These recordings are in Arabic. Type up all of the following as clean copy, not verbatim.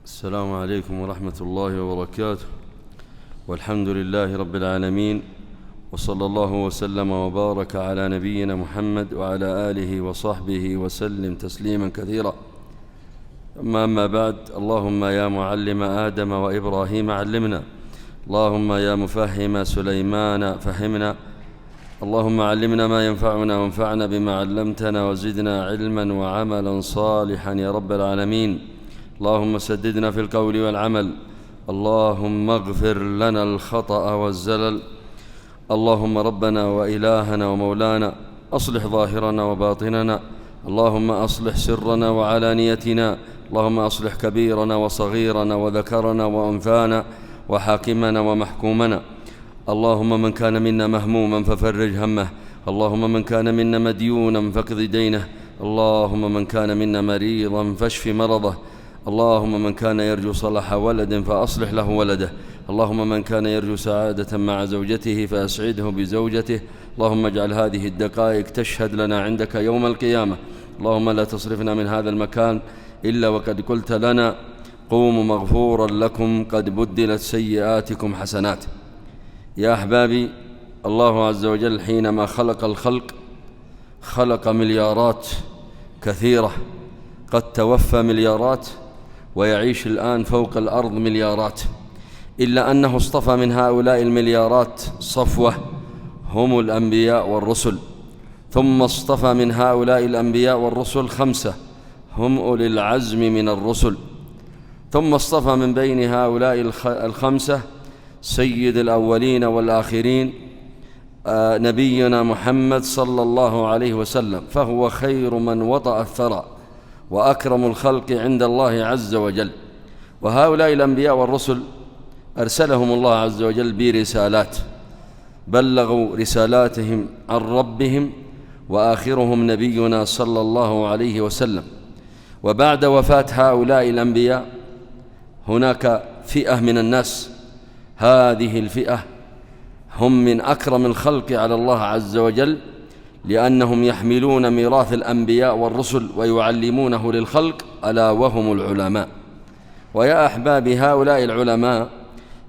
السلام عليكم ورحمة الله وبركاته، والحمد لله رب العالمين، وصلى الله وسلم وبارك على نبينا محمد وعلى آله وصحبه وسلم تسليما كثيرا. أما بعد، اللهم يا معلم آدم وإبراهيم علمنا، اللهم يا مفهم سليمان فهمنا، اللهم علمنا ما ينفعنا وانفعنا بما علمتنا وزدنا علما وعملا صالحا يا رب العالمين. اللهم سددنا في القول والعمل، اللهم اغفر لنا الخطأ والزلل. اللهم ربنا وإلهنا ومولانا أصلح ظاهرنا وباطننا، اللهم أصلح سرنا وعلانيتنا، اللهم أصلح كبيرنا وصغيرنا وذكرنا وأنثانا وحاكمنا ومحكومنا. اللهم من كان منا مهموما ففرج همه، اللهم من كان منا مديونا فاقض دينه، اللهم من كان منا مريضا فاشف مرضه، اللهم من كان يرجو صلاح ولد فأصلح له ولده، اللهم من كان يرجو سعادة مع زوجته فأسعده بزوجته. اللهم اجعل هذه الدقائق تشهد لنا عندك يوم القيامة. اللهم لا تصرفنا من هذا المكان إلا وقد قلت لنا قوموا مغفورا لكم قد بدلت سيئاتكم حسنات. يا أحبابي، الله عز وجل حينما خلق الخلق خلق مليارات كثيرة، قد توفى مليارات ويعيش الآن فوق الأرض مليارات، إلا أنه اصطفى من هؤلاء المليارات صفوة هم الأنبياء والرسل، ثم اصطفى من هؤلاء الأنبياء والرسل 5 هم أولي العزم من الرسل، ثم اصطفى من بين هؤلاء 5 سيد الأولين والآخرين نبينا محمد صلى الله عليه وسلم، فهو خير من وطأ الثرى وأكرم الخلق عند الله عز وجل. وهؤلاء الأنبياء والرسل أرسلهم الله عز وجل برسالات، بلغوا رسالاتهم عن ربهم، وآخرهم نبينا صلى الله عليه وسلم. وبعد وفاة هؤلاء الأنبياء هناك فئة من الناس، هذه الفئة هم من أكرم الخلق على الله عز وجل، لأنهم يحملون ميراث الأنبياء والرسل ويعلمونه للخلق، ألا وهم العلماء. ويا أحبابي، هؤلاء العلماء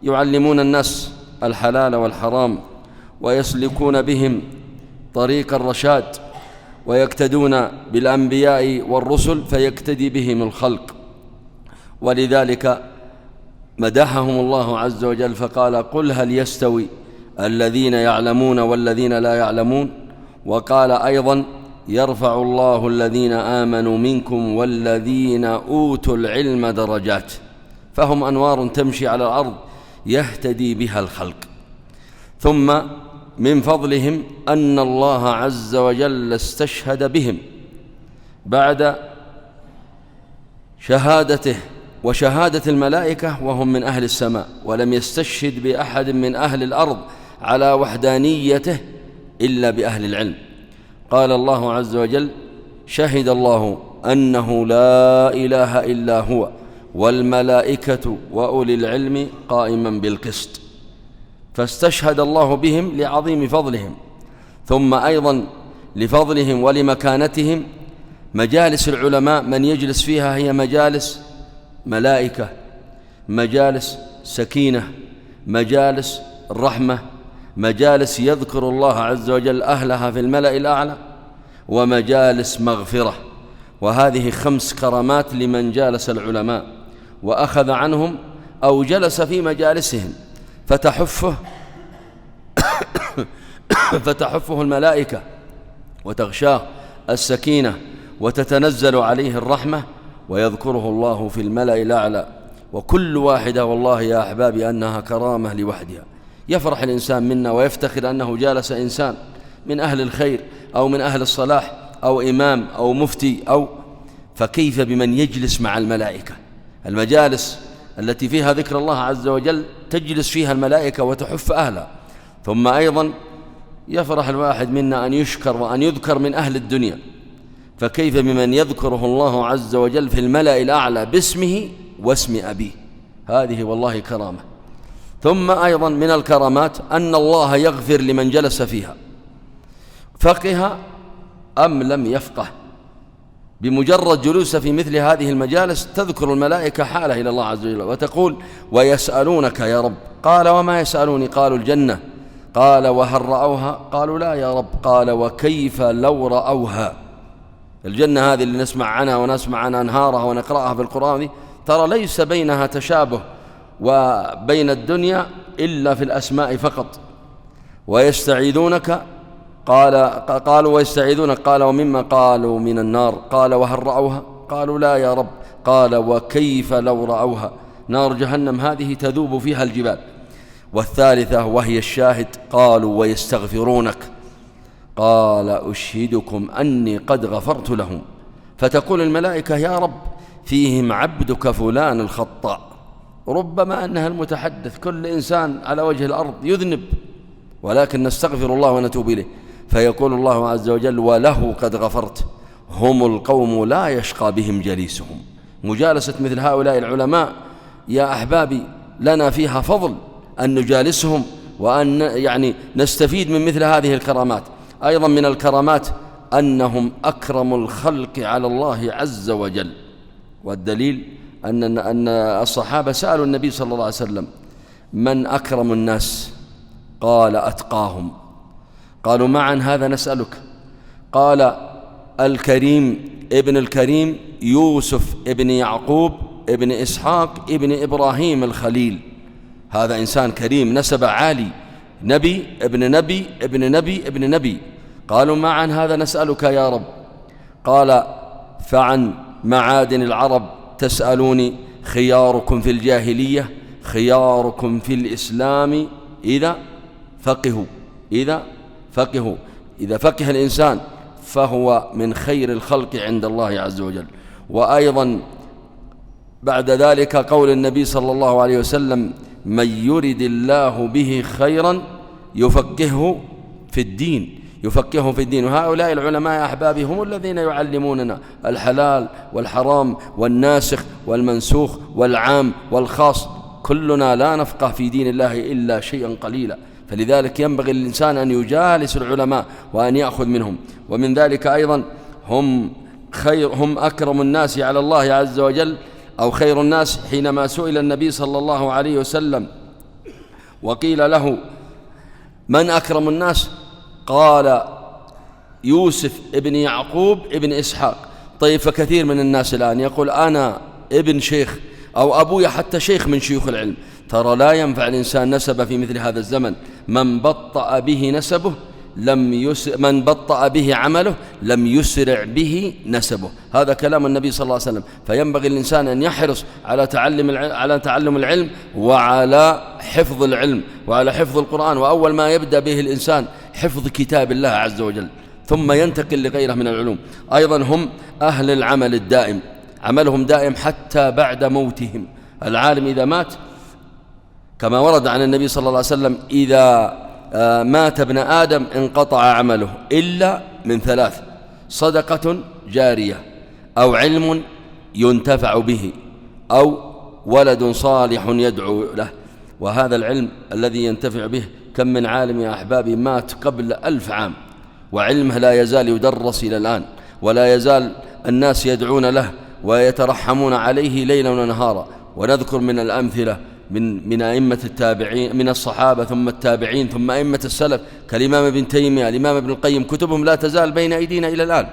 يعلمون الناس الحلال والحرام، ويسلكون بهم طريق الرشاد، ويقتدون بالأنبياء والرسل فيقتدي بهم الخلق. ولذلك مدحهم الله عز وجل فقال: قل هل يستوي الذين يعلمون والذين لا يعلمون. وقال أيضا: يرفع الله الذين آمنوا منكم والذين أوتوا العلم درجات. فهم أنوار تمشي على الأرض يهتدي بها الخلق. ثم من فضلهم أن الله عز وجل استشهد بهم بعد شهادته وشهادة الملائكة وهم من أهل السماء، ولم يستشهد بأحد من أهل الأرض على وحدانيته إلا بأهل العلم. قال الله عز وجل: شهد الله أنه لا إله إلا هو والملائكة وأولي العلم قائما بالقسط. فاستشهد الله بهم لعظيم فضلهم. ثم أيضا لفضلهم ولمكانتهم مجالس العلماء من يجلس فيها هي مجالس ملائكة، مجالس سكينة، مجالس الرحمة، مجالس يذكر الله عز وجل أهلها في الملأ الأعلى، ومجالس مغفرة. وهذه 5 كرامات لمن جالس العلماء وأخذ عنهم أو جلس في مجالسهم، فتحفه الملائكة وتغشاه السكينة وتتنزل عليه الرحمة، ويذكره الله في الملأ الأعلى. وكل واحدة والله يا أحبابي أنها كرامة لوحدها. يفرح الإنسان منا ويفتخر أنه جالس إنسان من أهل الخير أو من أهل الصلاح أو إمام أو مفتي فكيف بمن يجلس مع الملائكة؟ المجالس التي فيها ذكر الله عز وجل تجلس فيها الملائكة وتحف أهلها. ثم أيضا يفرح الواحد منا أن يشكر وأن يذكر من أهل الدنيا، فكيف بمن يذكره الله عز وجل في الملأ الأعلى باسمه واسم أبيه؟ هذه والله كرامة. ثم أيضا من الكرامات أن الله يغفر لمن جلس فيها، فقه أم لم يفقه. بمجرد جلوسه في مثل هذه المجالس تذكر الملائكة حاله إلى الله عز وجل وتقول: ويسألونك يا رب. قال: وما يسألوني؟ قالوا: الجنة. قال: وهل رأوها؟ قالوا: لا يا رب. قال: وكيف لو رأوها؟ الجنة هذه اللي نسمع عنها ونسمع عن أنهارها ونقرأها في القرآن، ترى ليس بينها تشابه وبين الدنيا إلا في الأسماء فقط. ويستعيذونك، قالوا: ويستعيذونك. قال: ومما؟ قالوا: من النار. قال: وهل رأوها؟ قالوا: لا يا رب. قال: وكيف لو رأوها؟ نار جهنم هذه تذوب فيها الجبال. والثالثة وهي الشاهد: قالوا: ويستغفرونك. قال: أشهدكم أني قد غفرت لهم. فتقول الملائكة: يا رب، فيهم عبدك فلان الخطاء. ربما أنها المتحدث، كل إنسان على وجه الأرض يذنب، ولكن نستغفر الله ونتوب إليه. فيقول الله عز وجل: وله قد غفرت. هم القوم لا يشقى بهم جليسهم. مجالسة مثل هؤلاء العلماء يا أحبابي لنا فيها فضل أن نجالسهم، وأن نستفيد من مثل هذه الكرامات. أيضا من الكرامات أنهم أكرم الخلق على الله عز وجل. والدليل أن الصحابة سألوا النبي صلى الله عليه وسلم: من أكرم الناس؟ قال: أتقاهم. قالوا: معا هذا نسألك. قال: الكريم ابن الكريم يوسف ابن يعقوب ابن إسحاق ابن إبراهيم الخليل. هذا إنسان كريم، نسب عالي، نبي ابن نبي ابن نبي ابن نبي. قالوا: معا هذا نسألك يا رب. قال: فعن معادن العرب تسألوني؟ خياركم في الجاهلية خياركم في الإسلام إذا فقهوا. إذا فقه الإنسان فهو من خير الخلق عند الله عز وجل. وأيضا بعد ذلك قول النبي صلى الله عليه وسلم: من يرد الله به خيرا يفقهه في الدين. وهؤلاء العلماء يا أحبابي هم الذين يعلموننا الحلال والحرام والناسخ والمنسوخ والعام والخاص. كلنا لا نفقه في دين الله إلا شيئا قليلا، فلذلك ينبغي للإنسان أن يجالس العلماء وأن يأخذ منهم. ومن ذلك أيضا هم أكرم الناس على الله عز وجل، أو خير الناس. حينما سئل النبي صلى الله عليه وسلم وقيل له: من أكرم الناس؟ قال: يوسف ابن يعقوب ابن إسحاق. طيب، فكثير من الناس الآن يقول: أنا ابن شيخ، أو أبوي حتى شيخ من شيوخ العلم. ترى لا ينفع الإنسان نسب في مثل هذا الزمن. من بطأ به نسبه من بطأ به عمله لم يسرع به نسبه. هذا كلام النبي صلى الله عليه وسلم. فينبغي الإنسان أن يحرص على تعلم العلم وعلى حفظ العلم وعلى حفظ القرآن. وأول ما يبدأ به الإنسان حفظ كتاب الله عز وجل، ثم ينتقل لغيره من العلوم. أيضا هم أهل العمل الدائم، عملهم دائم حتى بعد موتهم. العالم إذا مات كما ورد عن النبي صلى الله عليه وسلم: إذا مات ابن آدم انقطع عمله إلا من ثلاث: صدقة جارية، أو علم ينتفع به، أو ولد صالح يدعو له. وهذا العلم الذي ينتفع به، كم من عالم يا أحبابي مات قبل 1000 عام وعلمه لا يزال يدرس إلى الآن، ولا يزال الناس يدعون له ويترحمون عليه ليلا ونهارا. ونذكر من الأمثلة من أئمة التابعين، من الصحابة ثم التابعين ثم أئمة السلف كالإمام ابن تيمية، الإمام ابن القيم، كتبهم لا تزال بين أيدينا إلى الآن.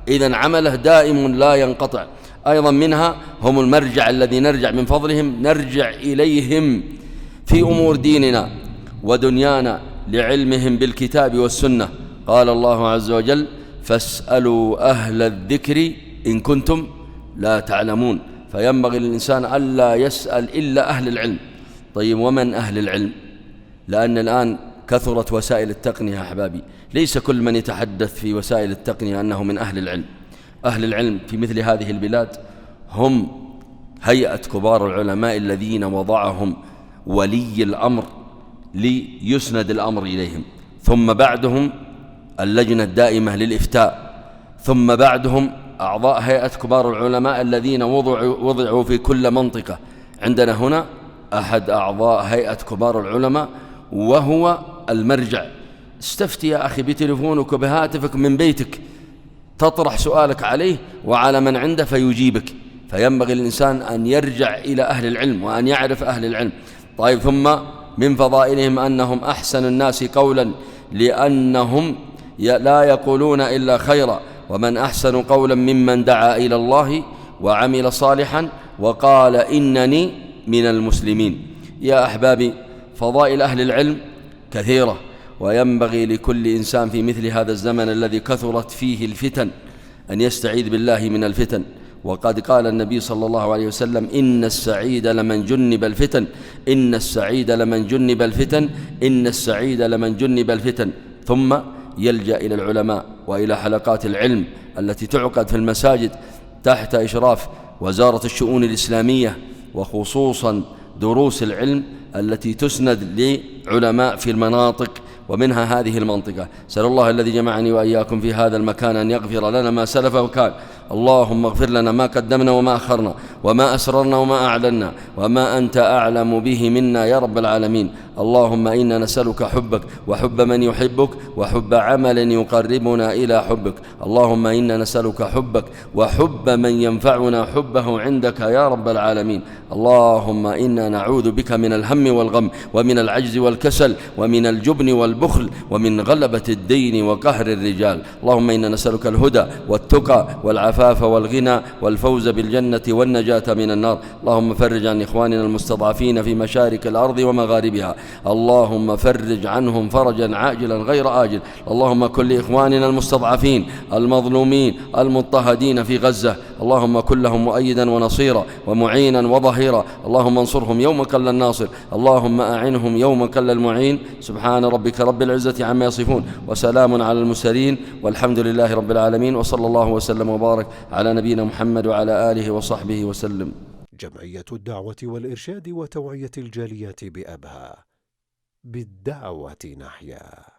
إذن عمله دائم لا ينقطع. أيضا منها هم المرجع الذي نرجع من فضلهم، نرجع إليهم في أمور ديننا ودنيانا لعلمهم بالكتاب والسنة. قال الله عز وجل: فاسألوا أهل الذكر إن كنتم لا تعلمون. فينبغي للإنسان ألا يسأل إلا أهل العلم. طيب، ومن أهل العلم؟ لأن الآن كثرت وسائل التقنية يا أحبابي، ليس كل من يتحدث في وسائل التقنية أنه من أهل العلم. أهل العلم في مثل هذه البلاد هم هيئة كبار العلماء الذين وضعهم ولي الأمر ليسند الأمر إليهم، ثم بعدهم اللجنة الدائمة للإفتاء، ثم بعدهم أعضاء هيئة كبار العلماء الذين وضعوا في كل منطقة. عندنا هنا أحد أعضاء هيئة كبار العلماء وهو المرجع. استفتي يا أخي بتليفونك وبهاتفك من بيتك تطرح سؤالك عليه وعلى من عنده فيجيبك. فينبغي الإنسان أن يرجع إلى أهل العلم وأن يعرف أهل العلم. طيب، ثم من فضائلهم أنهم أحسن الناس قولا لأنهم لا يقولون إلا خيرا، ومن أحسن قولا ممن دعا إلى الله وعمل صالحا وقال إنني من المسلمين. يا أحبابي، فضائل أهل العلم كثيرة، وينبغي لكل إنسان في مثل هذا الزمن الذي كثرت فيه الفتن أن يستعيذ بالله من الفتن. وقد قال النبي صلى الله عليه وسلم: إن السعيد لمن جنب الفتن، إن السعيد لمن جنب الفتن، إن السعيد لمن جنب الفتن. ثم يلجأ إلى العلماء وإلى حلقات العلم التي تعقد في المساجد تحت إشراف وزارة الشؤون الإسلامية، وخصوصا دروس العلم التي تسند لعلماء في المناطق، ومنها هذه المنطقة. سأل الله الذي جمعني وإياكم في هذا المكان أن يغفر لنا ما سلف وكان. اللهم اغفر لنا ما قدمنا وما أخرنا وما أسررنا وما أعلنا وما أنت أعلم به منا يا رب العالمين. اللهم إنا نسألك حبك وحب من يحبك وحب عمل يقربنا إلى حبك. اللهم إنا نسألك حبك وحب من ينفعنا حبه عندك يا رب العالمين. اللهم إنا نعوذ بك من الهم والغم ومن العجز والكسل ومن الجبن والبخل ومن غلبة الدين وقهر الرجال. اللهم إنا نسألك الهدى والتقى والعفاف والغنى والفوز بالجنة والنجاة من النار. اللهم فرج عن إخواننا المستضعفين في مشارق الأرض ومغاربها. اللهم فرج عنهم فرجا عاجلا غير آجل. اللهم كن لإخواننا المستضعفين المظلومين المضطهدين في غزة، اللهم كن لهم مؤيدا ونصيرا ومعينا وظهيرا. اللهم انصرهم يوم كل الناصر، اللهم أعنهم يوم كل المعين. سبحان ربك رب العزة عما يصفون، وسلام على المرسلين، والحمد لله رب العالمين، وصلى الله وسلم وبارك على نبينا محمد وعلى آله وصحبه وسلم. جمعية الدعوة والإرشاد وتوعية الجاليات بأبها، بالدعوة نحيا.